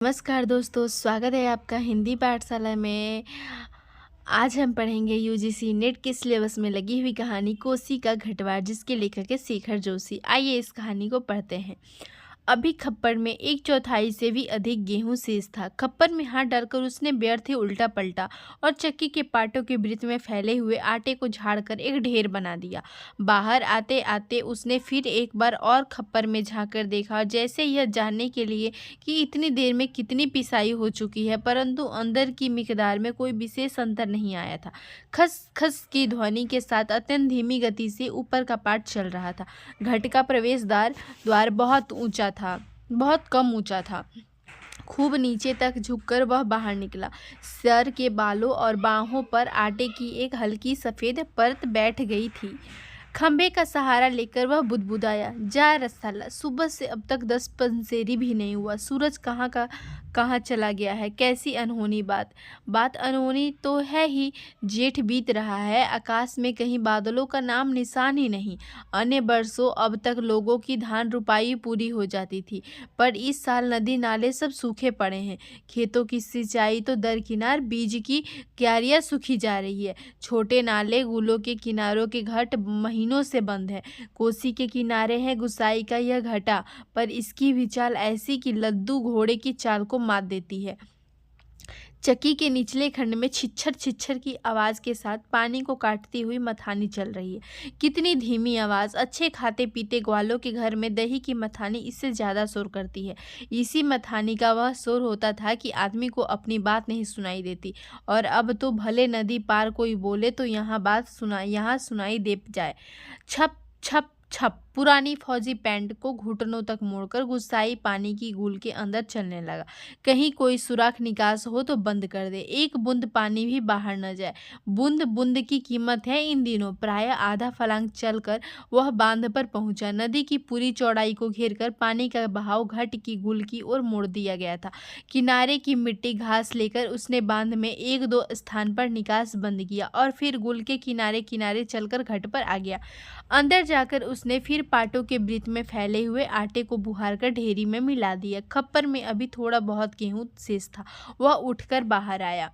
नमस्कार दोस्तों, स्वागत है आपका हिंदी पाठशाला में। आज हम पढ़ेंगे यूजीसी नेट के सिलेबस में लगी हुई कहानी कोसी का घटवार, जिसके लेखक है शेखर जोशी। आइए इस कहानी को पढ़ते हैं। अभी खप्पर में 1/4 से भी अधिक गेहूं शेष था। खप्पर में हाथ डालकर उसने व्यर्थ ही उल्टा पलटा और चक्की के पाटों के वृत्त में फैले हुए आटे को झाड़कर एक ढेर बना दिया। बाहर आते आते उसने फिर एक बार और खप्पर में झांककर देखा, जैसे यह जानने के लिए कि इतनी देर में कितनी पिसाई हो चुकी है, परंतु अंदर की मिकदार में कोई विशेष अंतर नहीं आया था। खस खस की ध्वनि के साथ अत्यंत धीमी गति से ऊपर का पाट चल रहा था। घट का द्वार बहुत कम ऊंचा था। खूब नीचे तक झुककर वह बाहर निकला। सर के बालों और बाहों पर आटे की एक हल्की सफेद परत बैठ गई थी। खंभे का सहारा लेकर वह बुदबुदाया, जा रसाला, सुबह से अब तक 10 पंसेरी भी नहीं हुआ। सूरज कहाँ चला गया है? कैसी अनहोनी बात अनहोनी तो है ही। जेठ बीत रहा है, आकाश में कहीं बादलों का नाम निशान ही नहीं। अन्य बरसों अब तक लोगों की धान रुपाई पूरी हो जाती थी, पर इस साल नदी नाले सब सूखे पड़े हैं। खेतों की सिंचाई तो दरकिनार, बीज की क्यारियां सूखी जा रही है। छोटे नाले गुलों के किनारों के घाट महीनों से बंद है। कोसी के किनारे है गुसाई का यह घाटा, पर इसकी भी चाल ऐसी कि लद्दू घोड़े की चाल को मात देती है। चक्की के निचले खंड में छिछर छिछर की आवाज के साथ पानी को काटती हुई मथानी चल रही है। कितनी धीमी आवाज! अच्छे खाते पीते ग्वालों के घर में दही की मथानी इससे ज्यादा शोर करती है। इसी मथानी का वह शोर होता था कि आदमी को अपनी बात नहीं सुनाई देती, और अब तो भले नदी पार कोई बोले तो यहाँ सुनाई दे जाए। छप छप छप पुरानी फौजी पैंट को घुटनों तक मोड़कर गुस्साई पानी की गूल के अंदर चलने लगा। कहीं कोई सुराख निकास हो तो बंद कर दे, एक बूंद पानी भी बाहर न जाए। बूंद बूंद की कीमत है इन दिनों। प्राय आधा फलांग चलकर वह बांध पर पहुंचा। नदी की पूरी चौड़ाई को घेरकर पानी का बहाव घाट की गुल की ओर मोड़ दिया गया था। किनारे की मिट्टी घास लेकर उसने बांध में 1-2 स्थान पर निकास बंद किया और फिर गुल के किनारे किनारे चलकर घाट पर आ गया। अंदर जाकर उसने फिर पाटों के वृत्त में फैले हुए आटे को बुहार कर ढेरी में मिला दिया। खप्पर में अभी थोड़ा बहुत गेहूं शेष था। वह उठकर बाहर आया।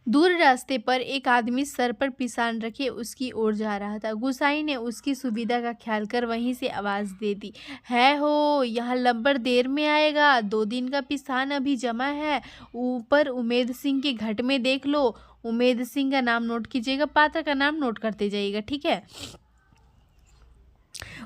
दूर रास्ते पर एक आदमी सर पर पिसान रखे उसकी ओर जा रहा था। गुसाई ने उसकी सुविधा का ख्याल कर वहीं से आवाज दे दी, है हो, यहाँ लंबर देर में आएगा। 2 दिन का पिसान अभी जमा है। ऊपर उमेद सिंह के घट में देख लो। उमेद सिंह का नाम नोट कीजिएगा, पात्र का नाम नोट करते जाइएगा, ठीक है।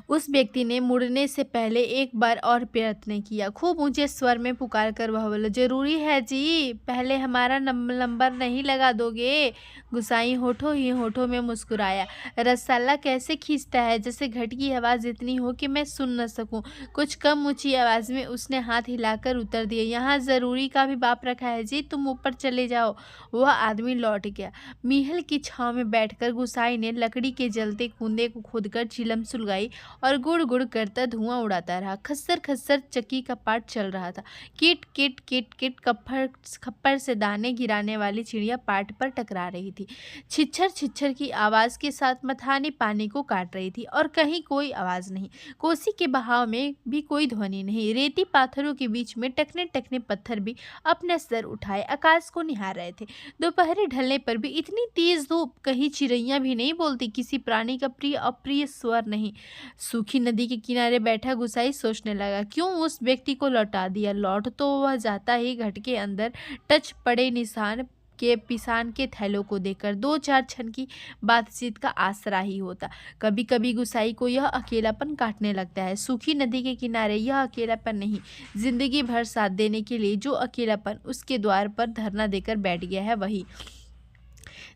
उस व्यक्ति ने मुड़ने से पहले एक बार और प्रयत्न किया। खूब ऊंचे स्वर में पुकार कर वह बोला, जरूरी है जी, पहले हमारा नंबर नहीं लगा दोगे? गुसाई होठों ही होठों में मुस्कुराया। रसाला कैसे खींचता है, जैसे घट की आवाज इतनी हो कि मैं सुन न सकूं। कुछ कम ऊंची आवाज में उसने हाथ हिलाकर उत्तर दिया, यहाँ जरूरी का भी बाप रखा है जी, तुम ऊपर चले जाओ। वह आदमी लौट गया। मीहल की छांव में बैठकर गुसाई ने लकड़ी के जलते कुंदे को खोदकर चिलम सुलगाई और गुड़ गुड़ करता धुआं उड़ाता रहा। खस्सर खस्सर चक्की का पाट चल रहा था। किट किट किट किट खप्पर से दाने गिराने वाली चिड़िया पाट पर टकरा रही थी। छिछर छिछर की आवाज के साथ मथानी पानी को काट रही थी, और कहीं कोई आवाज नहीं। कोसी के बहाव में भी कोई ध्वनि नहीं। रेती पाथरों के बीच में टकने टकने पत्थर भी अपने सर उठाए आकाश को निहार रहे थे। दोपहरी ढलने पर भी इतनी तेज धूप, कहीं चिड़ैया भी नहीं बोलती, किसी प्राणी का प्रिय अप्रिय स्वर नहीं। सूखी नदी के किनारे बैठा गुसाई सोचने लगा, क्यों उस व्यक्ति को लौटा दिया? लौट तो वह जाता ही घट के अंदर टच पड़े निशान के पिसान के थैलों को देखकर 2-4 क्षण की बातचीत का आसरा ही होता। कभी कभी गुसाई को यह अकेलापन काटने लगता है। सूखी नदी के किनारे यह अकेलापन नहीं, जिंदगी भर साथ देने के लिए जो अकेलापन उसके द्वार पर धरना देकर बैठ गया है, वही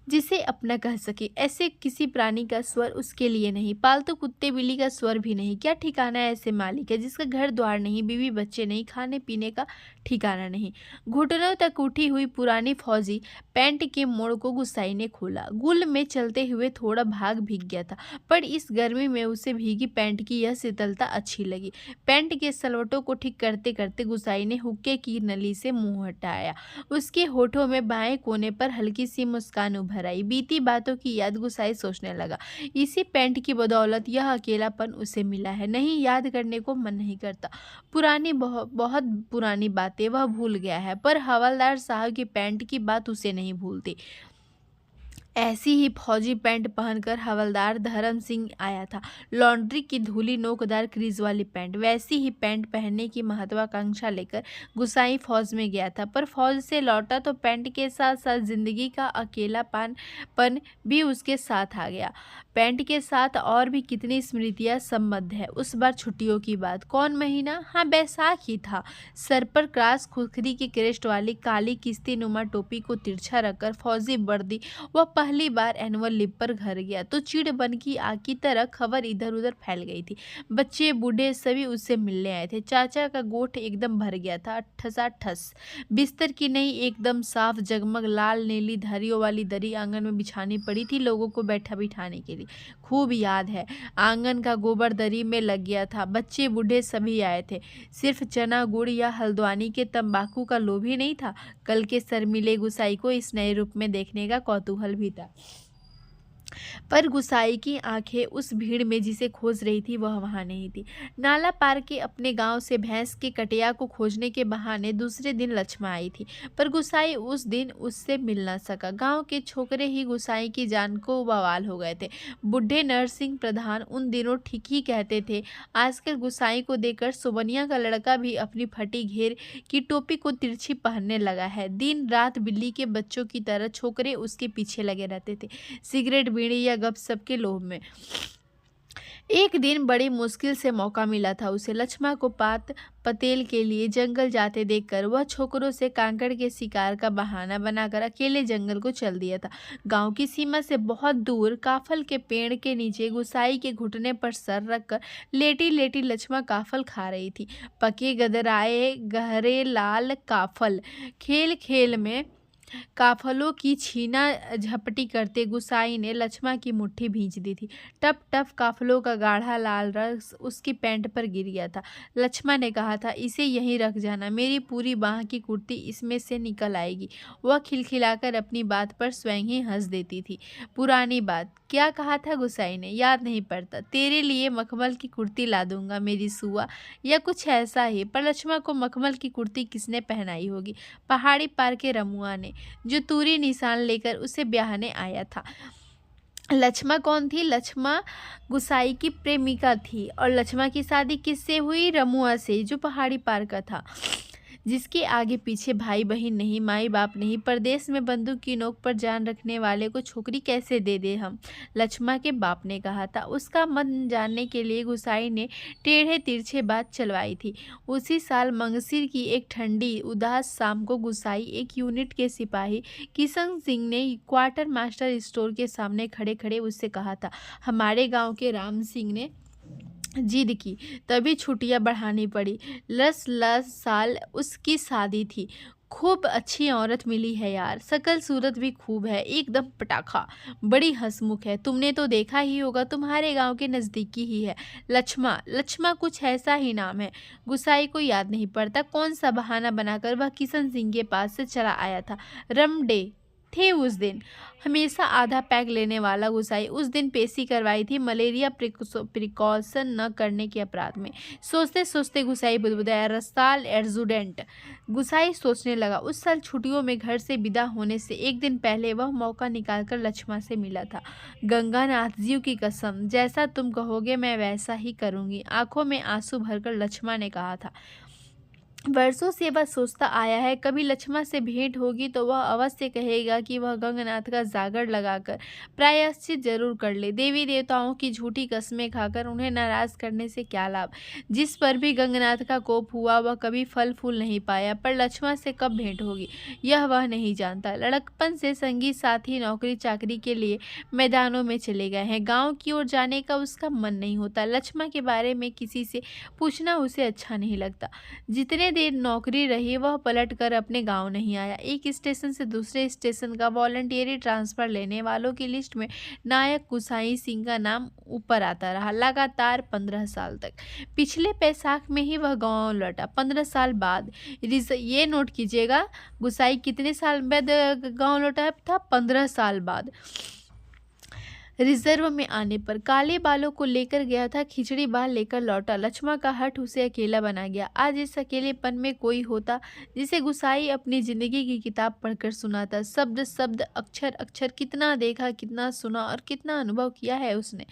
जिसे अपना कह सके। ऐसे किसी प्राणी का स्वर उसके लिए नहीं, पालतू कुत्ते बिल्ली का स्वर भी नहीं। क्या ठिकाना है ऐसे मालिक है जिसका घर द्वार नहीं, बीवी बच्चे नहीं, खाने पीने का ठिकाना नहीं। घुटनों तक उठी हुई पुरानी फौजी पैंट के मोड़ को गुसाई ने खोला। गुल में चलते हुए थोड़ा भाग भीग गया था, पर इस गर्मी में उसे भीगी पैंट की यह शीतलता अच्छी लगी। पैंट के सलवटों को ठीक करते करते गुसाई ने हुक्के की नली से मुंह हटाया। उसके होठों में बाएं कोने पर हल्की सी मुस्कान उभर भर आई। बीती बातों की याद गुसाई सोचने लगा, इसी पैंट की बदौलत यह अकेलापन उसे मिला है। नहीं, याद करने को मन नहीं करता। पुरानी बहुत पुरानी बातें वह भूल गया है, पर हवलदार साहब की पैंट की बात उसे नहीं भूलती। ऐसी ही फौजी पैंट पहनकर हवलदार धर्म सिंह आया था, लॉन्ड्री की धूली नोकदार क्रीज वाली पैंट। वैसी ही पैंट पहनने की महत्वाकांक्षा लेकर गुसाई फौज में गया था, पर फौज से लौटा तो पैंट के साथ साथ जिंदगी का अकेलापन भी उसके साथ आ गया। पैंट के साथ और भी कितनी स्मृतियां संबद्ध है। उस बार छुट्टियों की बात, कौन महीना? हाँ, बैसाख ही था। सर पर क्रास खुखरी की क्रेस्ट वाली काली किस्ती नुमा टोपी को तिरछा रखकर फौजी वर्दी वह पहली बार एनुअल लीव पर घर गया तो चिड़ बन की आग की तरह खबर इधर उधर फैल गई थी। बच्चे बूढ़े सभी उससे मिलने आए थे। चाचा का गोठ एकदम भर गया था, ठसाठस। बिस्तर की नहीं, एकदम साफ जगमग लाल नीली धरियों वाली दरी आंगन में बिछानी पड़ी थी लोगों को बैठा बिठाने के लिए। खूब याद है, आंगन का गोबर दरी में लग गया था। बच्चे बूढ़े सभी आए थे। सिर्फ चना गुड़ या हल्द्वानी के तंबाकू का लोभ ही नहीं था, कल के शर्मीले गुसाई को इस नए रूप में देखने का कौतूहल भी था। पर गुसाई की आंखें उस भीड़ में जिसे खोज रही थी वह वहां नहीं थी। नाला पार के अपने गांव से भैंस के कटिया को खोजने के बहाने दूसरे दिन लक्ष्मा आई थी, पर गुसाई उस दिन उससे मिल न सका। गांव के छोकरे ही गुसाई की जान को बवाल हो गए थे। बुढ़े नरसिंह प्रधान उन दिनों ठीक ही कहते थे, आजकल गुसाई को देखकर सुबनिया का लड़का भी अपनी फटी घेर की टोपी को तिरछी पहनने लगा है। दिन रात बिल्ली के बच्चों की तरह छोकरे उसके पीछे लगे रहते थे, सिगरेट बीड़ी या गपशप के लोभ में। एक दिन बड़ी मुश्किल से मौका मिला था उसे। लक्ष्मा को पतेल के लिए जंगल जाते देखकर वह छोकरों से कांकड़ के शिकार का बहाना बनाकर अकेले जंगल को चल दिया था। गांव की सीमा से बहुत दूर काफल के पेड़ के नीचे गुसाई के घुटने पर सर रखकर लेटी लेटी लक्ष्मा काफल खा रही थी। पके गदराए गहरे लाल काफल खेल खेल में काफलों की छीना झपटी करते गुसाई ने लक्ष्मा की मुट्ठी भींच दी थी। टप टप काफलों का गाढ़ा लाल रस उसकी पैंट पर गिर गया था। लक्ष्मा ने कहा था, इसे यहीं रख जाना, मेरी पूरी बाह की कुर्ती इसमें से निकल आएगी। वह खिलखिलाकर अपनी बात पर स्वयं ही हंस देती थी। पुरानी बात, क्या कहा था गुसाई ने? याद नहीं पड़ता। तेरे लिए मखमल की कुर्ती ला दूंगा मेरी सुआ, या कुछ ऐसा ही। पर लक्ष्मा को मखमल की कुर्ती किसने पहनाई होगी? पहाड़ी पार के रमुआ ने, जो तूरी निशान लेकर उसे ब्याहने आया था। लक्ष्मा कौन थी? लक्ष्मा गुसाई की प्रेमिका थी। और लक्ष्मा की शादी किससे हुई? रमुआ से, जो पहाड़ी पार का था, जिसके आगे पीछे भाई बहन नहीं, माई बाप नहीं। परदेश में बंदूक की नोक पर जान रखने वाले को छोकरी कैसे दे दे हम? लक्ष्मा के बाप ने कहा था। उसका मन जानने के लिए गुसाई ने टेढ़े तिरछे बात चलवाई थी। उसी साल मंगसिर की एक ठंडी उदास शाम को गुसाई एक यूनिट के सिपाही किशन सिंह ने क्वार्टर मास्टर स्टोर के सामने खड़े खड़े उससे कहा था, हमारे गांव के राम सिंह ने जिद की, तभी छुट्टियां बढ़ानी पड़ी। 10 साल उसकी शादी थी। खूब अच्छी औरत मिली है यार, शकल सूरत भी खूब है, एकदम पटाखा, बड़ी हंसमुख है। तुमने तो देखा ही होगा, तुम्हारे गांव के नज़दीकी ही है। लक्ष्मा कुछ ऐसा ही नाम है। गुसाई को याद नहीं पड़ता कौन सा बहाना बनाकर वह किशन सिंह के पास से चला आया था। रमडे थे उस दिन। हमेशा आधा पैक लेने वाला गुसाई उस दिन पेशी करवाई थी मलेरिया प्रिकॉशन न करने के अपराध में। सोचते सोचते गुसाई बुदबुदाया, रसाल एडजुडेंट। गुसाई सोचने लगा, उस साल छुट्टियों में घर से विदा होने से एक दिन पहले वह मौका निकालकर लक्ष्मा से मिला था। गंगानाथ जी की कसम, जैसा तुम कहोगे मैं वैसा ही करूँगी, आंखों में आंसू भरकर लक्ष्मा ने कहा था। वर्षों से वह सोचता आया है, कभी लक्ष्मा से भेंट होगी तो वह अवश्य कहेगा कि वह गंगनाथ का जागर लगाकर प्रायश्चित जरूर कर ले। देवी देवताओं की झूठी कस्में खाकर उन्हें नाराज करने से क्या लाभ। जिस पर भी गंगनाथ का कोप हुआ वह कभी फल फूल नहीं पाया। पर लक्ष्मा से कब भेंट होगी यह वह नहीं जानता। लड़कपन से संगी साथी नौकरी चाकरी के लिए मैदानों में चले गए हैं। गाँव की ओर जाने का उसका मन नहीं होता। लक्ष्मा के बारे में किसी से पूछना उसे अच्छा नहीं लगता। जितने देर नौकरी रही वह पलटकर अपने गांव नहीं आया। एक स्टेशन से दूसरे स्टेशन का वॉलंटियरी ट्रांसफर लेने वालों की लिस्ट में नायक गुसाई सिंह का नाम ऊपर आता रहा, लगातार 15 साल तक। पिछले बैसाख में ही वह गांव लौटा, 15 साल बाद। ये नोट कीजिएगा, गुसाई कितने साल बाद गांव लौटा था? 15 साल बाद। रिजर्व में आने पर काले बालों को लेकर गया था, खिचड़ी बाल लेकर लौटा। लक्ष्मण का हठ उसे अकेला बना गया। आज इस अकेलेपन में कोई होता जिसे गुसाई अपनी जिंदगी की किताब पढ़कर सुनाता। शब्द शब्द, अक्षर अक्षर, कितना देखा, कितना सुना और कितना अनुभव किया है उसने।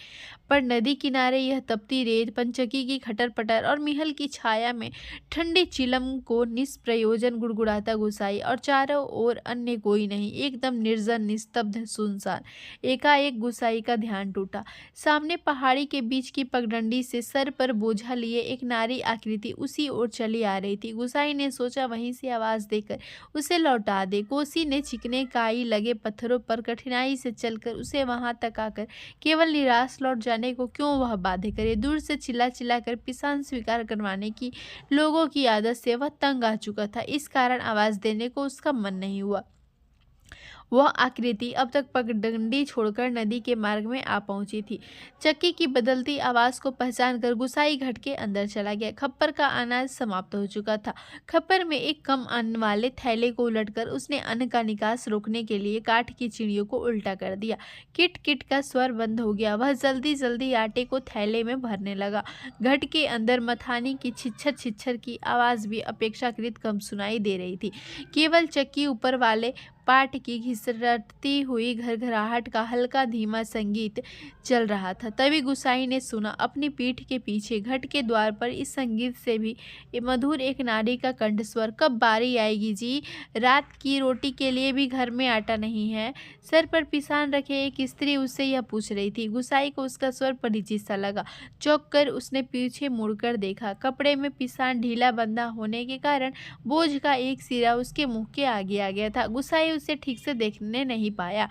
पर नदी किनारे यह तपती रेत, पंचकी की खटर पटर और मिहल की छाया में ठंडे चिलम को निष्प्रयोजन गुड़गुड़ाता गुसाई, और चारों ओर अन्य कोई नहीं, एकदम निर्जन, निस्तब्ध, सुनसान। एकाएक गुसाई का ध्यान टूटा। सामने पहाड़ी के बीच की पगडंडी से सर पर बोझा लिए एक नारी आकृति उसी ओर चली आ रही थी। गुसाई ने सोचा वहीं से आवाज देकर उसे लौटा दे। कोसी ने चिकने काई लगे पत्थरों पर कठिनाई से चलकर उसे वहां तक आकर केवल निराश लौट जाने को क्यों वह बाध्य करे। दूर से चिल्ला चिल्ला कर पिसान स्वीकार करवाने की लोगों की आदत से वह तंग आ चुका था। इस कारण आवाज देने को उसका मन नहीं हुआ। वह आकृति अब तक पगडंडी छोड़कर नदी के मार्ग में आ पहुंची थी। चक्की की बदलती आवाज को पहचान कर गुसाई घट के अंदर चला गया। खप्पर का अनाज समाप्त हो चुका था। खप्पर में एक कम अन्न वाले थैले को उलटकर उसने अन्न का निकास रोकने के लिए काठ की चिड़ियों को उल्टा कर दिया। किट किट का स्वर बंद हो गया। वह जल्दी जल्दी आटे को थैले में भरने लगा। घट के अंदर मथानी की छिच्छर छिच्छर की आवाज भी अपेक्षाकृत कम सुनाई दे रही थी। केवल चक्की ऊपर वाले पाट की घिसरती हुई घरघराहट का हल्का धीमा संगीत चल रहा था। तभी गुसाई ने सुना अपनी पीठ के पीछे घट के द्वार पर इस संगीत से भी मधुर एक नारी का कंठस्वर, कब बारी आएगी जी? रात की रोटी के लिए भी घर में आटा नहीं है? सर पर पिसान रखे एक स्त्री उससे यह पूछ रही थी। गुसाई को उसका स्वर परिचित सा लगा। चौंक कर उसने पीछे मुड़कर देखा। कपड़े में पिसान ढीला बंधा होने के कारण बोझ का एक सिरा उसके मुंह के आगे आ गया था। गुसाई उसे ठीक से देखने नहीं पाया,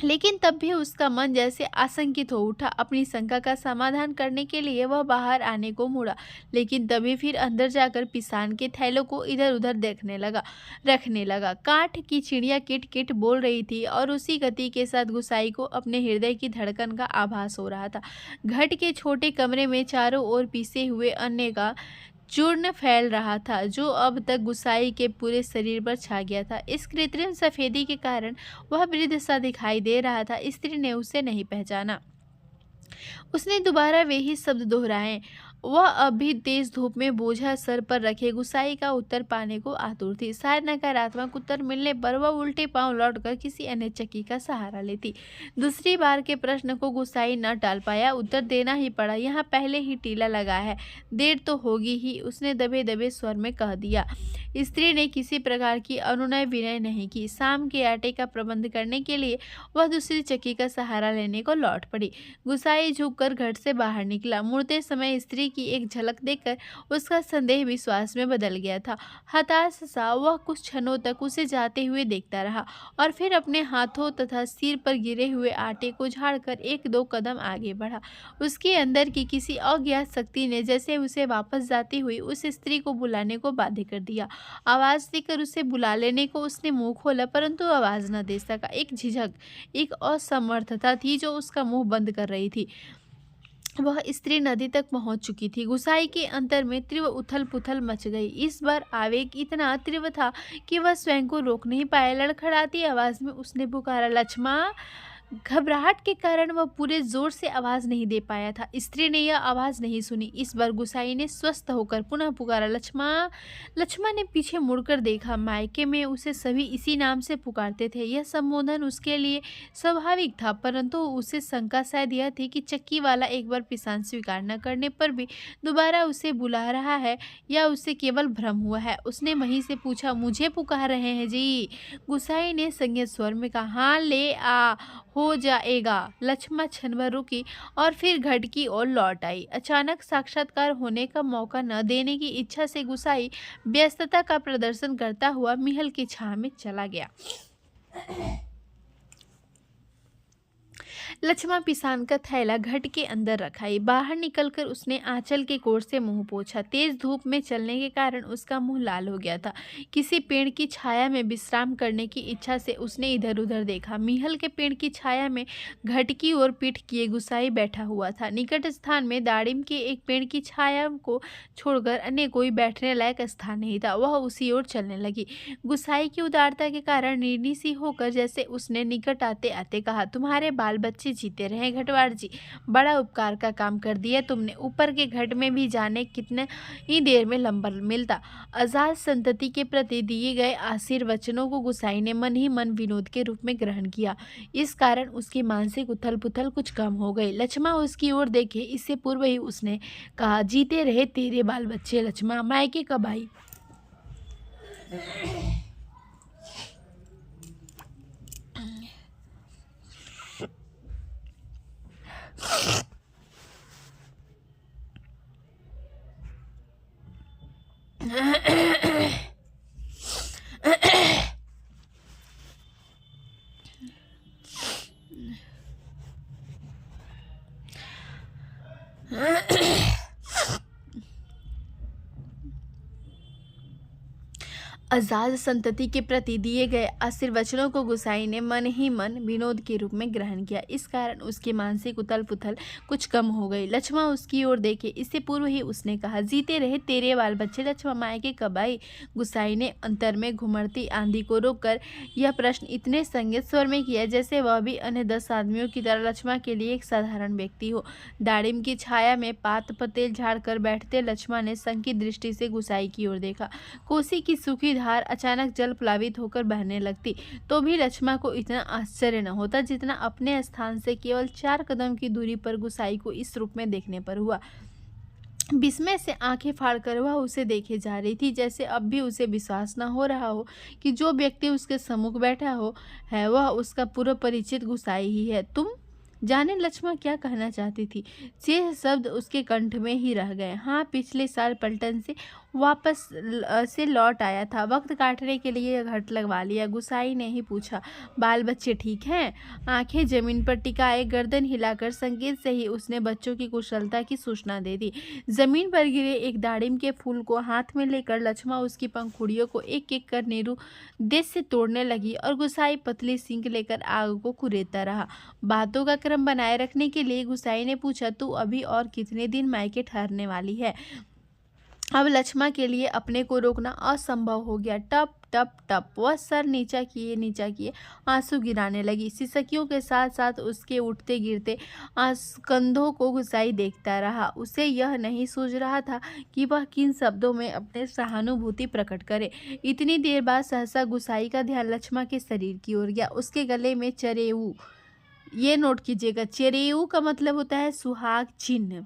लेकिन तब भी उसका मन जैसे आशंकित हो उठा। अपनी शंका का समाधान करने के लिए वह बाहर आने को मुड़ा, लेकिन तभी फिर अंदर जाकर पिसान के थैलों को इधर उधर रखने लगा। काठ की चिड़िया किट किट बोल रही थी और उसी गति के साथ गुसाई को अपने हृदय की धड़कन का आभास हो रहा था। घट के छोटे कमरे में चारों ओर पीसे हुए अन्न का चूर्ण फैल रहा था, जो अब तक गुसाई के पूरे शरीर पर छा गया था। इस कृत्रिम सफेदी के कारण वह वृद्ध सा दिखाई दे रहा था। स्त्री ने उसे नहीं पहचाना। उसने दोबारा वे ही शब्द दोहराए। वह अभी तेज धूप में बोझा सर पर रखे गुसाई का उत्तर पाने को आतुर थी। शायद नकारात्मक उत्तर मिलने पर वह उल्टे पांव लौटकर किसी अन्य चक्की का सहारा लेती। दूसरी बार के प्रश्न को गुसाई न टाल पाया, उत्तर देना ही पड़ा। यहाँ पहले ही टीला लगा है, देर तो होगी ही, उसने दबे दबे स्वर में कह दिया। स्त्री ने किसी प्रकार की अनुनय विनय नहीं की। शाम के आटे का प्रबंध करने के लिए वह दूसरी चक्की का सहारा लेने को लौट पड़ी। गुसाई झुककर घर से बाहर निकला। मुड़ते समय स्त्री की एक झलक देखकर उसका संदेह विश्वास में बदल गया था। हताश सा वह कुछ क्षणों तक उसे जाते हुए देखता रहा और फिर अपने हाथों तथा सिर पर गिरे हुए आटे को झाड़कर एक दो कदम आगे बढ़ा। उसके अंदर की किसी अज्ञात शक्ति ने जैसे उसे वापस जाती हुई उस स्त्री को बुलाने को बाध्य कर दिया। आवाज देकर उसे बुला लेने को उसने मुंह खोला, परंतु आवाज न दे सका। एक झिझक, एक असमर्थता थी जो उसका मुंह बंद कर रही थी। वह स्त्री नदी तक पहुंच चुकी थी। गुसाई के अंतर में तीव्र उथल पुथल मच गई। इस बार आवेग इतना तीव्र था कि वह स्वयं को रोक नहीं पाया। लड़खड़ाती आवाज में उसने पुकारा, लक्ष्मा। घबराहट के कारण वह पूरे जोर से आवाज नहीं दे पाया था। स्त्री ने यह आवाज नहीं सुनी। इस बार गुसाई ने स्वस्थ होकर पुनः पुकारा, लक्ष्मा। लक्ष्मा ने पीछे मुड़कर देखा। मायके में उसे सभी इसी नाम से पुकारते थे। यह संबोधन उसके लिए स्वाभाविक था, परंतु उसे शंका शायद यह थी कि चक्की वाला एक बार पिसान स्वीकार न करने पर भी दोबारा उसे बुला रहा है या उसे केवल भ्रम हुआ है। उसने वहीं से पूछा, मुझे पुकार रहे हैं जी? गुसाई ने संयत स्वर में कहा, हाँ ले आ, हो जाएगा। लक्ष्मा क्षणभर रुकी और फिर घट की ओर लौट आई। अचानक साक्षात्कार होने का मौका न देने की इच्छा से गुसाई व्यस्तता का प्रदर्शन करता हुआ मिहल की छाह में चला गया। लक्ष्मा पिसान का थैला घट के अंदर रखाई। बाहर निकलकर उसने आंचल के कोर से मुंह पोंछा। तेज धूप में चलने के कारण उसका मुंह लाल हो गया था। किसी पेड़ की छाया में विश्राम करने की इच्छा से उसने इधर उधर देखा। मीहल के पेड़ की छाया में घट की ओर पीठ किए गुसाई बैठा हुआ था। निकट स्थान में दाड़िम के एक पेड़ की छाया को छोड़कर अन्य कोई बैठने लायक स्थान नहीं था। वह उसी ओर चलने लगी। गुसाई की उदारता के कारण निर्णी सी होकर जैसे उसने निकट आते आते कहा, तुम्हारे बाल बच्चे जीते रहे घटवार जी, बड़ा उपकार का काम कर दिया तुमने। ऊपर के घट में भी जाने कितने ही देर में लंबर मिलता। आजाद संतति के प्रति दिए गए आशीर्वचनों को गुसाई ने मन ही मन विनोद के रूप में ग्रहण किया। इस कारण उसकी मानसिक उथल पुथल कुछ कम हो गई। लक्ष्मा उसकी ओर देखे इससे पूर्व ही उसने कहा, जीते रहे तेरे बाल बच्चे लक्ष्मा, मायके कब आई। आजाद संतति के प्रति दिए गए आशीर्वचनों को गुसाई ने मन ही मन विनोद के रूप में ग्रहण किया। इस कारण उसकी मानसिक उथल पुथल कुछ कम हो गई। लक्ष्मा उसकी ओर देखे इससे पूर्व ही उसने कहा, जीते रहे तेरे बाल बच्चे लक्ष्मा, मायके कब आई। गुसाई ने अंतर में घुमड़ती आंधी को रोककर यह प्रश्न इतने संगीत स्वर में किया जैसे वह भी अन्य 10 आदमियों की तरह लक्ष्मा के लिए एक साधारण व्यक्ति हो। दाड़िम की छाया में पात पतेल झाड़ कर बैठते लक्ष्मा ने संकित दृष्टि से गुसाई की ओर देखा। कोसी की सूखी धार अचानक जल प्लावित होकर बहने लगती तो भी लक्ष्मा को इतना आश्चर्य न होता जितना अपने स्थान से केवल 4 कदम की दूरी पर गुसाई को इस रूप में देखने पर हुआ। विस्मय से आंखें फाड़कर वह उसे देखे जा रही थी, जैसे अब भी उसे विश्वास न हो रहा हो कि जो व्यक्ति उसके सम्मुख बैठा हो है वह उसका पूर्व परिचित गुसाई ही है। तुम जाने लक्ष्मा क्या कहना चाहती थी, ये शब्द उसके कंठ में ही रह गए। हाँ, पिछले साल पलटन से वापस से लौट आया था, वक्त काटने के लिए घट लगवा लिया। गुसाई ने ही पूछा, बाल बच्चे ठीक हैं। आंखें जमीन पर टिकाए गर्दन हिलाकर संकेत से ही उसने बच्चों की कुशलता की सूचना दे दी। जमीन पर गिरे एक दाड़िम के फूल को हाथ में लेकर लक्ष्मा उसकी पंखुड़ियों को एक एक कर निरुद्देश्य से तोड़ने लगी और गुसाई पतली सींग लेकर आग को कुरेदता रहा। बातों का क्रम बनाए रखने के लिए गुसाई ने पूछा, तू अभी और कितने दिन मायके ठहरने वाली है। अब लक्ष्मा के लिए अपने को रोकना असंभव हो गया। टप टप टप वह सर नीचा किए आंसू गिराने लगी। सिसकियों के साथ साथ उसके उठते गिरते कंधों को गुसाई देखता रहा। उसे यह नहीं सूझ रहा था कि वह किन शब्दों में अपने सहानुभूति प्रकट करे। इतनी देर बाद सहसा गुसाई का ध्यान लक्ष्मा के शरीर की ओर गया। उसके गले में चरेऊ, ये नोट कीजिएगा, चेरेऊ का मतलब होता है सुहाग चिन्ह,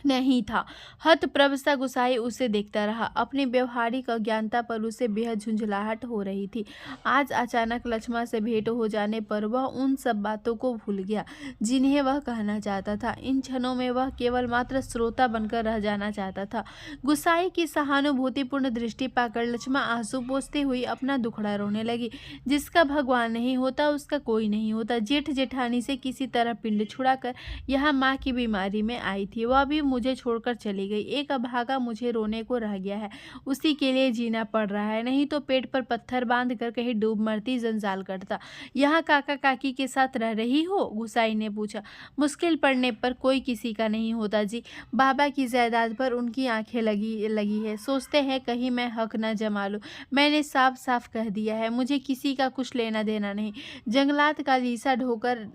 नहीं था। हतप्रभ सा गुसाई उसे देखता रहा। अपनी व्यवहारिक अज्ञानता पर उसे बेहद झुंझलाहट हो रही थी। आज अचानक लक्ष्मा से भेंट हो जाने पर वह उन सब बातों को भूल गया जिन्हें वह कहना चाहता था। इन क्षणों में वह केवल मात्र श्रोता बनकर रह जाना चाहता था। गुसाई की सहानुभूतिपूर्ण दृष्टि पाकर लक्ष्मा आंसू पोंछते हुई अपना दुखड़ा रोने लगी। जिसका भगवान नहीं होता उसका कोई नहीं होता। जेठ जेठानी से किसी तरह पिंड छुड़ाकर यहाँ माँ की बीमारी में आई थी, वह भी मुझे छोड़कर चली गई। एक अभागा मुझे रोने को रह गया है, उसी के लिए जीना पड़ रहा है, नहीं तो पेट पर पत्थर बांधकर कहीं डूब मरती, जंजाल करता। यहाँ काका काकी के साथ रह रही हो? गुसाई ने पूछा। मुश्किल पड़ने पर कोई किसी का नहीं होता जी। बाबा की जायदाद पर उनकी आंखें लगी है, सोचते हैं कहीं मैं हक न जमा लूं। मैंने साफ साफ कह दिया है, मुझे किसी का कुछ लेना देना नहीं। जंगलात का लीसा ढोकर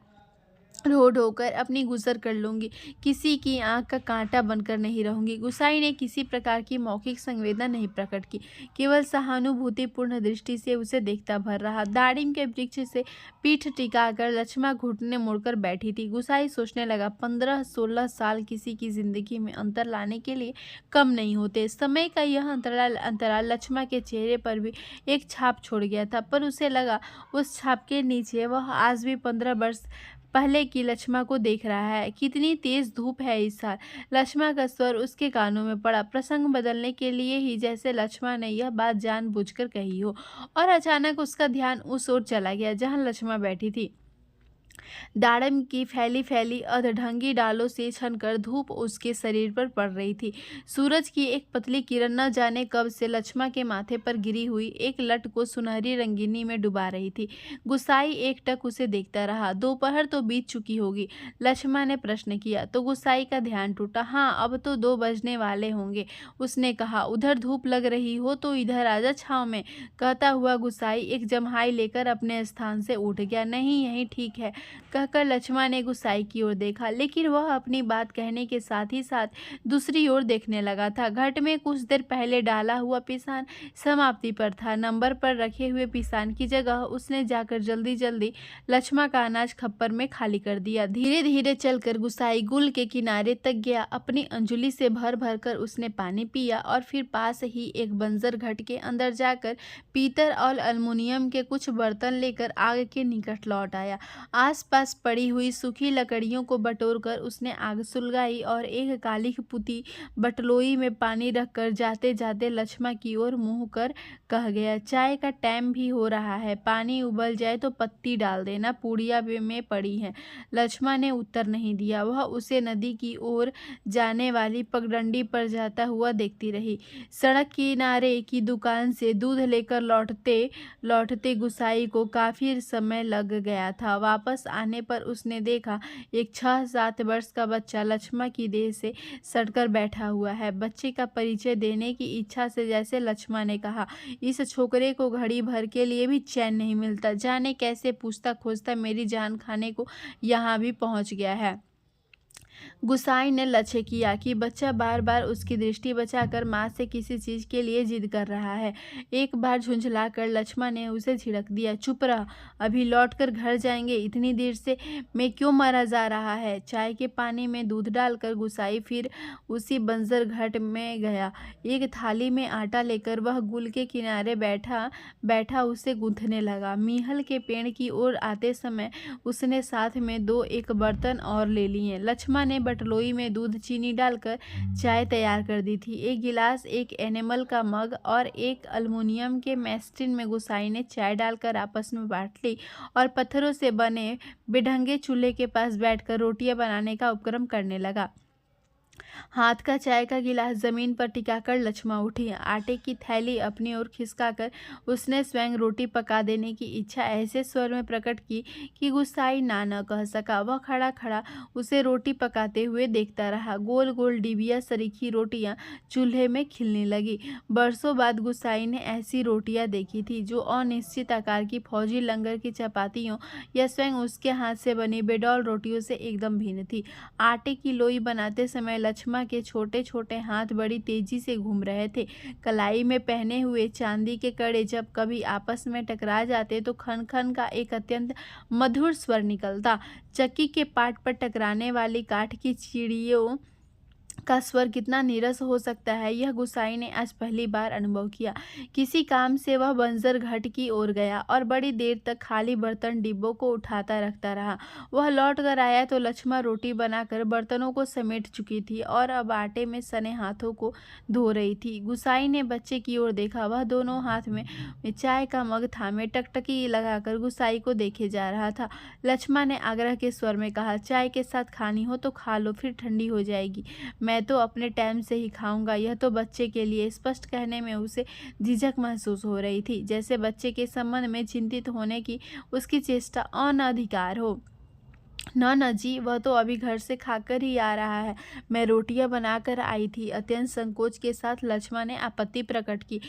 अपनी गुजर कर लूंगी, किसी की आंख का कांटा बनकर नहीं रहूंगी। गुसाई ने किसी प्रकार की मौखिक संवेदना नहीं प्रकट की, केवल सहानुभूतिपूर्ण दृष्टि से उसे देखता भर रहा। दाड़िम के वृक्ष से पीठ टिकाकर लक्ष्मा घुटने मुड़कर बैठी थी। गुसाई सोचने लगा, 15-16 साल किसी की जिंदगी में अंतर लाने के लिए कम नहीं होते। समय का यह अंतराल लक्ष्मा के चेहरे पर भी एक छाप छोड़ गया था, पर उसे लगा उस छाप के नीचे वह आज भी 15 वर्ष पहले की लक्ष्मा को देख रहा है। कितनी तेज धूप है इस साल। लक्ष्मा का स्वर उसके कानों में पड़ा, प्रसंग बदलने के लिए ही, जैसे लक्ष्मा ने यह बात जानबूझकर कही हो। और अचानक उसका ध्यान उस ओर चला गया जहां लक्ष्मा बैठी थी। दाड़म की फैली फैली अधढंगी डालों से छनकर धूप उसके शरीर पर पड़ रही थी। सूरज की एक पतली किरण न जाने कब से लक्ष्मा के माथे पर गिरी हुई एक लट को सुनहरी रंगीनी में डुबा रही थी। गुसाई एकटक उसे देखता रहा। दोपहर तो बीत चुकी होगी, लक्ष्मा ने प्रश्न किया तो गुसाई का ध्यान टूटा। हाँ, अब तो 2 बजने वाले होंगे, उसने कहा। उधर धूप लग रही हो तो इधर आजा छांव में, कहता हुआ गुसाई एक जम्हाई लेकर अपने स्थान से उठ गया। नहीं, यही ठीक है, कहकर लक्ष्मा ने गुसाई की ओर देखा, लेकिन वह अपनी बात कहने के साथ ही साथ दूसरी ओर देखने लगा था। घट में कुछ देर पहले डाला हुआ पिसान समाप्ति पर था। नंबर पर रखे हुए पिसान की जगह उसने जाकर जल्दी जल्दी लक्ष्मा का अनाज खप्पर में खाली कर दिया। धीरे धीरे चलकर गुसाई गुल के किनारे तक गया। अपनी अंजुली से भर भर कर उसने पानी पिया और फिर पास ही एक बंजर घट के अंदर जाकर पीतल और अल्मुनियम के कुछ बर्तन लेकर आग के निकट लौट आया। आसपास पड़ी हुई सूखी लकड़ियों को बटोरकर उसने आग सुलगाई और एक काली पुती बटलोई में पानी रखकर जाते जाते लक्ष्मा की ओर मुंह कर कह गया, चाय का टाइम भी हो रहा है, पानी उबल जाए तो पत्ती डाल देना, पूड़ियाँ में पड़ी हैं। लक्ष्मा ने उत्तर नहीं दिया। वह उसे नदी की ओर जाने वाली पगडंडी पर जाता हुआ देखती रही। सड़क किनारे की दुकान से दूध लेकर लौटते लौटते गुसाई को काफी समय लग गया था। वापस आने पर उसने देखा एक 6-7 वर्ष का बच्चा लक्ष्मा की देह से सटकर बैठा हुआ है। बच्चे का परिचय देने की इच्छा से जैसे लक्ष्मा ने कहा, इस छोकरे को घड़ी भर के लिए भी चैन नहीं मिलता, जाने कैसे पूछता खोजता मेरी जान खाने को यहाँ भी पहुँच गया है। गुसाई ने लक्ष्य किया कि बच्चा बार बार उसकी दृष्टि बचाकर माँ से किसी चीज के लिए जिद कर रहा है। एक बार झुंझलाकर लक्ष्मा ने उसे झिड़क दिया, चुप रह, अभी लौटकर घर जाएंगे, इतनी देर से मैं क्यों मरा जा रहा है। चाय के पानी में दूध डालकर गुसाई फिर उसी बंजर घाट में गया। एक थाली में आटा लेकर वह गुल के किनारे बैठा बैठा उसे गूंथने लगा। मीहल के पेड़ की ओर आते समय उसने साथ में 2-1 बर्तन और ले लिए। लक्ष्मा ने बटलोई में दूध चीनी डालकर चाय तैयार कर दी थी। एक गिलास, एक एनेमल का मग और एक अल्मुनियम के मैस्टिन में गुसाई ने चाय डालकर आपस में बांट ली और पत्थरों से बने बेढंगे चूल्हे के पास बैठकर रोटियां बनाने का उपक्रम करने लगा। हाथ का चाय का गिलास जमीन पर टिकाकर लक्ष्मा उठी। आटे की थैली अपनी ओर खिसकाकर उसने स्वयं रोटी पका देने की इच्छा ऐसे स्वर में प्रकट की कि गुसाई ना न कह सका। वह खड़ा खड़ा उसे रोटी पकाते हुए देखता रहा। गोल गोल डिबिया सरीखी रोटियां चूल्हे में खिलने लगी। बरसों बाद गुसाई ने ऐसी रोटियां देखी थी जो अनिश्चित आकार की फौजी लंगर की चपातियों या स्वयं उसके हाथ से बनी बेडौल रोटियों से एकदम भिन्न थी। आटे की लोई बनाते समय लक्ष्मा के छोटे छोटे हाथ बड़ी तेजी से घूम रहे थे। कलाई में पहने हुए चांदी के कड़े जब कभी आपस में टकरा जाते तो खन खन का एक अत्यंत मधुर स्वर निकलता। चक्की के पाट पर टकराने वाली काठ की चिड़ियों का स्वर कितना नीरस हो सकता है, यह गुसाई ने आज पहली बार अनुभव किया। किसी काम से वह बंजर घाट की ओर गया और बड़ी देर तक खाली बर्तन डिब्बों को उठाता रखता रहा। वह लौट कर आया तो लक्ष्मा रोटी बनाकर बर्तनों को समेट चुकी थी और अब आटे में सने हाथों को धो रही थी। गुसाई ने बच्चे की ओर देखा। वह दोनों हाथ में चाय का मग थामे टकटकी लगाकर गुसाई को देखे जा रहा था। लक्ष्मा ने आग्रह के स्वर में कहा, चाय के साथ खानी हो तो खा लो, फिर ठंडी हो जाएगी, मैं तो अपने टाइम से ही खाऊंगा। यह तो बच्चे के लिए स्पष्ट कहने में उसे झिझक महसूस हो रही थी, जैसे बच्चे के संबंध में चिंतित होने की उसकी चेष्टा अनधिकार हो। न जी, वह तो अभी घर से खाकर ही आ रहा है, मैं रोटियां बनाकर आई थी। अत्यंत संकोच के साथ लक्ष्मा ने आपत्ति प्रकट की।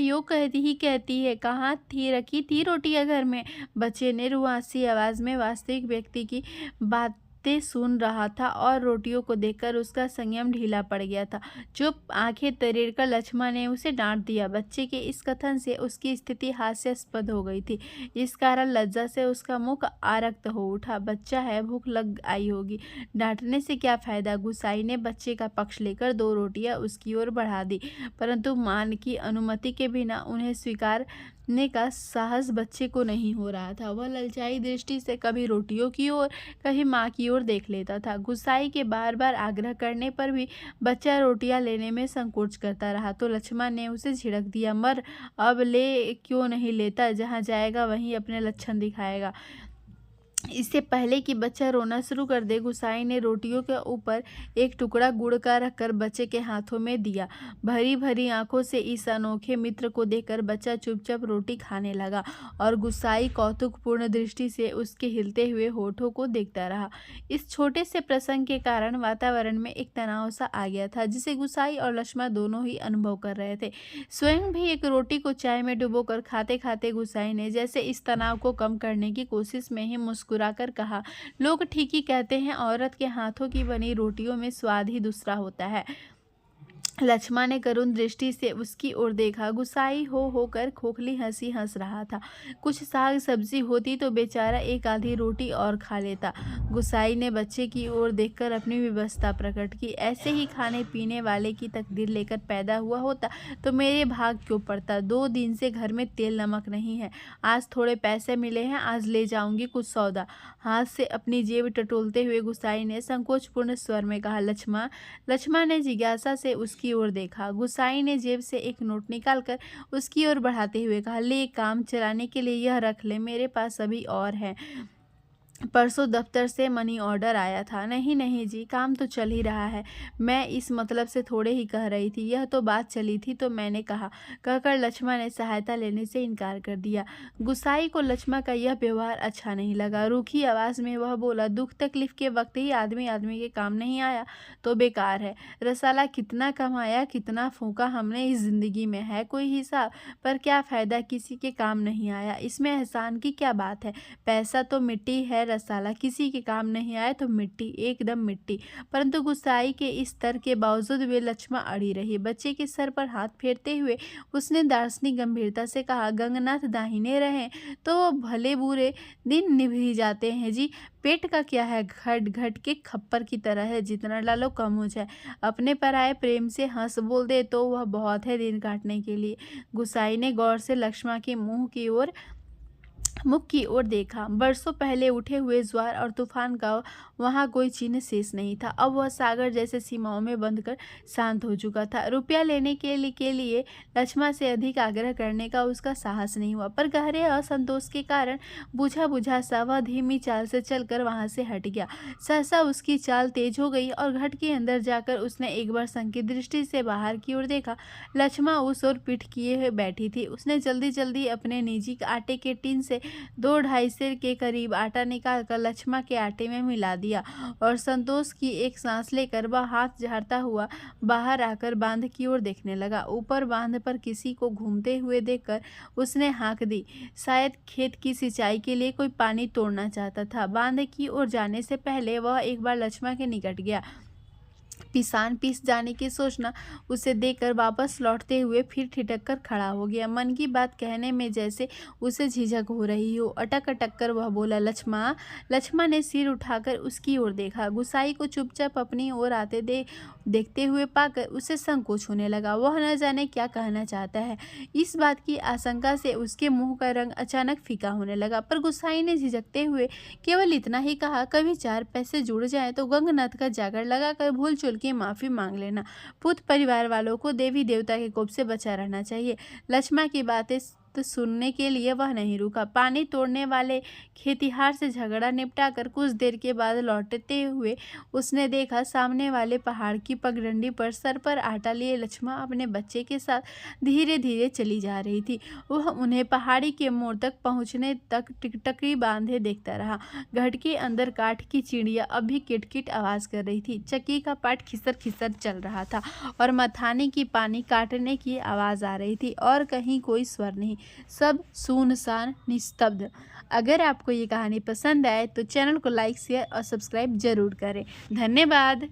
यो कहती है, कहाँ थी रखी थी रोटियां घर में। बच्चे ने रुआसी आवाज में वास्तविक व्यक्ति की बातें सुन रहा था और रोटियों को देखकर उसका संयम ढीला पड़ गया था। चुप, आंखें तरेड़कर लक्ष्मा ने उसे डांट दिया। बच्चे के इस कथन से उसकी स्थिति हास्यास्पद हो गई थी। इस कारण लज्जा से उसका मुख आरक्त हो उठा। बच्चा है, भूख लग आई होगी, डांटने से क्या फायदा। गुसाई ने बच्चे का पक्ष लेकर 2 रोटियां उसकी ओर बढ़ा दी, परंतु मान की अनुमति के बिना उन्हें स्वीकारने का साहस बच्चे को नहीं हो रहा था। वह ललचाई दृष्टि से कभी रोटियों की ओर कभी माँ की ओर देख लेता था। गुसाई के बार बार आग्रह करने पर भी बच्चा रोटियां लेने में संकोच करता रहा तो लक्ष्मा ने उसे झिड़क दिया, मर, अब ले क्यों नहीं लेता, जहाँ जाएगा वहीं अपने लक्षण दिखाएगा। इससे पहले कि बच्चा रोना शुरू कर दे, गुसाई ने रोटियों के ऊपर एक टुकड़ा गुड़ का रखकर बच्चे के हाथों में दिया। भरी भरी आंखों से इस अनोखे मित्र को देखकर बच्चा चुपचाप रोटी खाने लगा और गुसाई कौतुकपूर्ण दृष्टि से उसके हिलते हुए होठों को देखता रहा। इस छोटे से प्रसंग के कारण वातावरण में एक तनाव सा आ गया था, जिसे गुसाई और लक्ष्मण दोनों ही अनुभव कर रहे थे। स्वयं भी एक रोटी को चाय में डुबोकर खाते खाते गुसाई ने जैसे इस तनाव को कम करने की कोशिश में ही मुस्कुराकर कहा, लोग ठीक ही कहते हैं, औरत के हाथों की बनी रोटियों में स्वाद ही दूसरा होता है। लक्ष्मण ने करुण दृष्टि से उसकी ओर देखा। गुसाई हो होकर खोखली हंसी हंस रहा था। कुछ साग सब्जी होती तो बेचारा एक आधी रोटी और खा लेता। गुसाई ने बच्चे की ओर देखकर अपनी व्यवस्था प्रकट की। ऐसे ही खाने पीने वाले की तकदीर लेकर पैदा हुआ होता तो मेरे भाग क्यों पड़ता। 2 दिन से घर में तेल नमक नहीं है। आज थोड़े पैसे मिले हैं, आज ले जाऊंगी कुछ सौदा। हाथ से अपनी जेब टटोलते हुए गुसाई ने संकोचपूर्ण स्वर में कहा, लक्ष्मण। लक्ष्मण ने जिज्ञासा से उसकी ओर देखा। गुसाई ने जेब से एक नोट निकालकर उसकी ओर बढ़ाते हुए कहा, ले, काम चलाने के लिए यह रख ले, मेरे पास अभी और है। परसों दफ्तर से मनी ऑर्डर आया था। नहीं नहीं जी, काम तो चल ही रहा है, मैं इस मतलब से थोड़े ही कह रही थी, यह तो बात चली थी तो मैंने कहा, कहकर लक्ष्मण ने सहायता लेने से इनकार कर दिया। गुसाई को लक्ष्मण का यह व्यवहार अच्छा नहीं लगा। रूखी आवाज़ में वह बोला, दुख तकलीफ के वक्त ही आदमी आदमी के काम नहीं आया तो बेकार है। रसाला कितना कमाया, कितना फूंका हमने इस जिंदगी में, है कोई हिसाब? पर क्या फ़ायदा, किसी के काम नहीं आया, इसमें एहसान की क्या बात है। पैसा तो मिट्टी है रसाला, किसी के काम नहीं आए तो मिट्टी, एकदम मिट्टी। परंतु गुस्साई के इस तर्क के बावजूद वे लक्ष्मण अड़ी रही। बच्चे के सर पर हाथ फेरते हुए उसने दार्शनिक गंभीरता से कहा, गंगनाथ दाहिने रहें तो भले बुरे दिन निभ ही जाते हैं जी। पेट का क्या है, घट घट के खप्पर की तरह है, जितना डालो कम हो जाए। अपने पर आए प्रेम से हंस बोल दे तो वह बहुत है दिन काटने के लिए। गुसाई ने गौर से लक्ष्मण के मुख की ओर देखा। बरसों पहले उठे हुए ज्वार और तूफान का वहाँ कोई चिन्ह शेष नहीं था। अब वह सागर जैसे सीमाओं में बंद कर शांत हो चुका था। रुपया लेने के लिए लक्ष्मण से अधिक आग्रह करने का उसका साहस नहीं हुआ, पर गहरे असंतोष के कारण बुझा बुझा सा वह धीमी चाल से चलकर वहाँ से हट गया। सहसा उसकी चाल तेज हो गई और घट के अंदर जाकर उसने एक बार संकित दृष्टि से बाहर की ओर देखा। लक्ष्मण उस ओर पीठ किए बैठी थी। उसने जल्दी जल्दी अपने निजी आटे के टीन से 2-2.5 सेर के करीब आटा निकालकर लक्ष्मण के आटे में मिला दिया और संतोष की एक सांस लेकर वह हाथ झाड़ता हुआ बाहर आकर बांध की ओर देखने लगा। ऊपर बांध पर किसी को घूमते हुए देखकर उसने हाँक दी। शायद खेत की सिंचाई के लिए कोई पानी तोड़ना चाहता था। बांध की ओर जाने से पहले वह एक बार लक्ष्मण के निकट गया। पिसान पीस जाने की सोचना उसे देखकर वापस लौटते हुए फिर ठिठक कर खड़ा हो गया। मन की बात कहने में जैसे उसे झिझक हो रही हो। अटक अटक कर वह बोला, लक्ष्मण। लक्ष्मण ने सिर उठाकर उसकी ओर देखा। गुसाई को चुपचाप अपनी ओर आते देखते हुए पाकर उसे संकोच होने लगा। वह न जाने क्या कहना चाहता है। इस बात की आशंका से उसके मुंह का रंग अचानक फीका होने लगा। पर गुसाई ने झिझकते हुए केवल इतना ही कहा, कभी 4 पैसे जुड़ जाए तो गंगनाथ का जागर लगाकर भूल चूल की माफी मांग लेना। पुत परिवार वालों को देवी देवता के कोप से बचा रहना चाहिए। लक्ष्मण की बातें सुनने के लिए वह नहीं रुका। पानी तोड़ने वाले खेतिहार से झगड़ा निपटाकर कुछ देर के बाद लौटते हुए उसने देखा सामने वाले पहाड़ की पगडंडी पर सर पर आटा लिए लक्ष्मण अपने बच्चे के साथ धीरे धीरे चली जा रही थी। वह उन्हें पहाड़ी के मोड़ तक पहुंचने तक टकरी बांधे देखता रहा। घट के अंदर काठ की चिड़िया अभी किटकिट आवाज कर रही थी। चक्की का पाट खिसर खिसर चल रहा था और मथाने की पानी काटने की आवाज आ रही थी और कहीं कोई स्वर नहीं। सब सुनसान निस्तब्ध। अगर आपको ये कहानी पसंद आए तो चैनल को लाइक शेयर और सब्सक्राइब जरूर करें। धन्यवाद।